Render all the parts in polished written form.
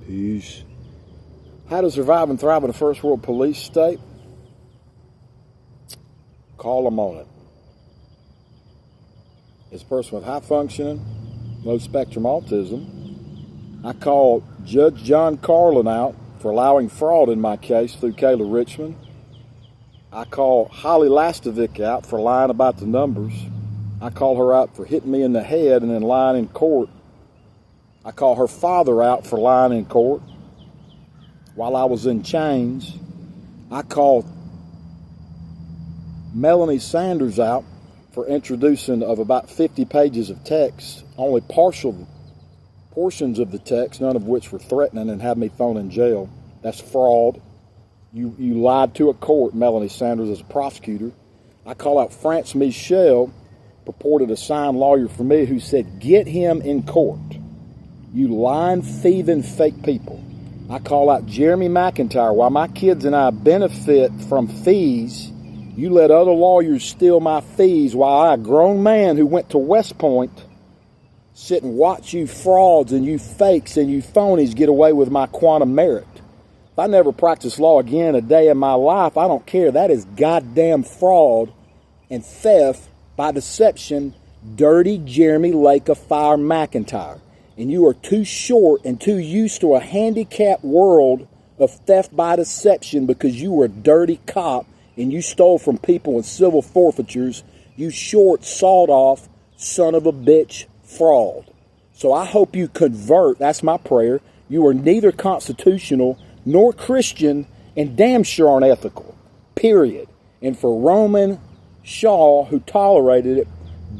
Peace. How to survive and thrive in a first world police state? Call them on it. As a person with high functioning, low spectrum autism, I call Judge John Carlin out for allowing fraud in my case through Kayla Richmond. I call Holly Lastovic out for lying about the numbers. I call her out for hitting me in the head and then lying in court. I call her father out for lying in court while I was in chains. I call Melanie Sanders out for introducing of about 50 pages of text, only partial portions of the text, none of which were threatening, and had me thrown in jail. That's fraud. You lied to a court, Melanie Sanders, as a prosecutor. I call out France Michel, purported assigned lawyer for me, who said, get him in court. You lying, thieving, fake people. I call out Jeremy McIntyre. While my kids and I benefit from fees, you let other lawyers steal my fees while I, a grown man who went to West Point, sit and watch you frauds and you fakes and you phonies get away with my quantum merit. If I never practice law again a day in my life, I don't care. That is goddamn fraud and theft by deception, dirty Jeremy Lake of Fire McIntyre. And you are too short and too used to a handicapped world of theft by deception because you were a dirty cop and you stole from people in civil forfeitures, you short, sawed-off, son of a bitch fraud. So I hope you convert. That's my prayer. You are neither constitutional nor Christian and damn sure aren't ethical, period. And for Roman Shaw, who tolerated it,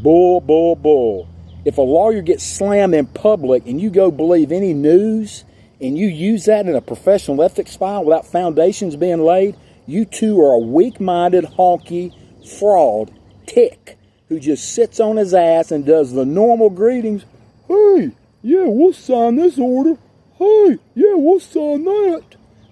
bull, bull, bull. If a lawyer gets slammed in public and you go believe any news and you use that in a professional ethics file without foundations being laid, you too are a weak-minded, honky fraud tick who just sits on his ass and does the normal greetings. Hey, yeah, we'll sign this order. Hey, yeah, we'll sign that.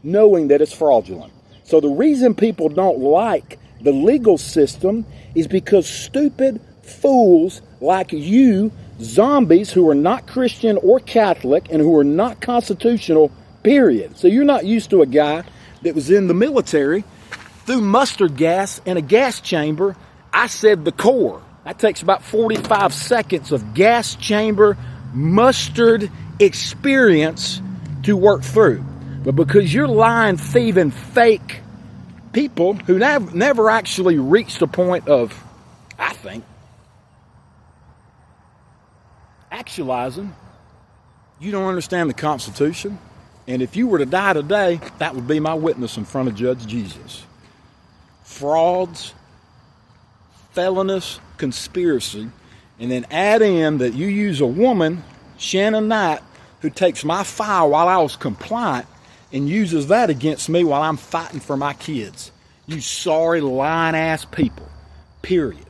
Knowing that it's fraudulent. So the reason people don't like the legal system is because stupid fools like you, zombies who are not Christian or Catholic and who are not constitutional, period. So you're not used to a guy that was in the military, threw mustard gas in a gas chamber. I said the core. That takes about 45 seconds of gas chamber mustard experience to work through. But because you're lying, thieving, fake people who never actually reached the point of, I think, actualizing, you don't understand the Constitution. And if you were to die today, that would be my witness in front of Judge Jesus. Frauds, felonious conspiracy, and then add in that you use a woman, Shannon Knight, who takes my file while I was compliant and uses that against me while I'm fighting for my kids. You sorry, lying-ass people, period.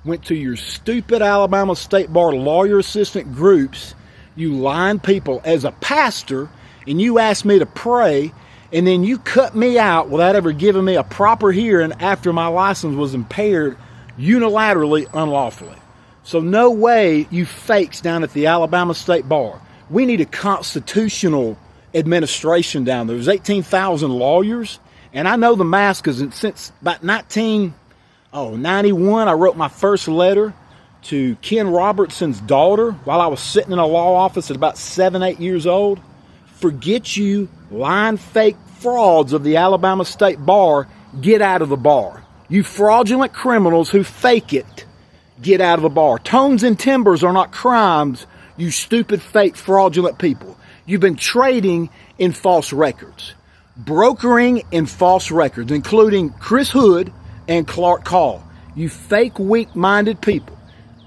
Went to your stupid Alabama State Bar lawyer assistant groups, you lying people, as a pastor, and you asked me to pray, and then you cut me out without ever giving me a proper hearing after my license was impaired unilaterally, unlawfully. So no way, you fakes down at the Alabama State Bar. We need a constitutional administration down there. There's 18,000 lawyers, and I know the math because since about 1991, I wrote my first letter to Ken Robertson's daughter while I was sitting in a law office at about 7, 8 years old. Forget you lying, fake frauds of the Alabama State Bar. Get out of the bar. You fraudulent criminals who fake it, get out of the bar. Tones and timbers are not crimes, you stupid, fake, fraudulent people. You've been trading in false records, brokering in false records, including Chris Hood and Clark Call. You fake, weak-minded people.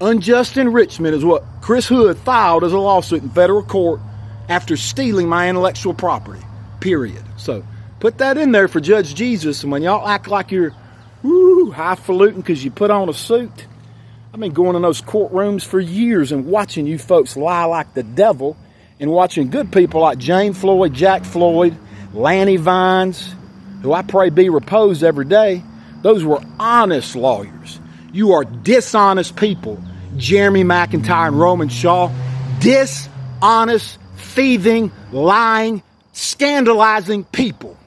Unjust enrichment is what Chris Hood filed as a lawsuit in federal court after stealing my intellectual property, period. So put that in there for Judge Jesus, and when y'all act like you're highfalutin because you put on a suit, I've been going in those courtrooms for years and watching you folks lie like the devil and watching good people like Jane Floyd, Jack Floyd, Lanny Vines, who I pray be reposed every day. Those were honest lawyers. You are dishonest people, Jeremy McIntyre and Roman Shaw. Dishonest, thieving, lying, scandalizing people.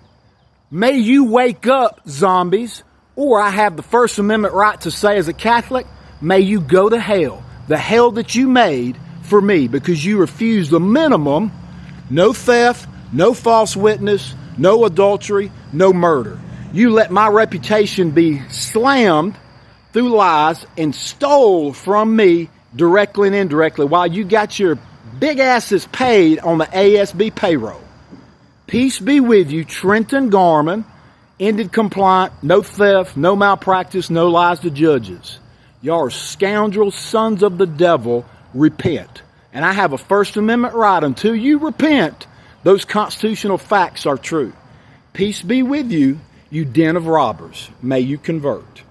May you wake up, zombies, or I have the First Amendment right to say as a Catholic, may you go to hell, the hell that you made for me, because you refused the minimum: no theft, no false witness, no adultery, no murder. You let my reputation be slammed through lies and stole from me directly and indirectly while you got your big asses paid on the ASB payroll. Peace be with you, Trenton Garmin, ended compliant, no theft, no malpractice, no lies to judges. Y'all are scoundrels, sons of the devil. Repent. And I have a First Amendment right. Until you repent, those constitutional facts are true. Peace be with you, you den of robbers. May you convert.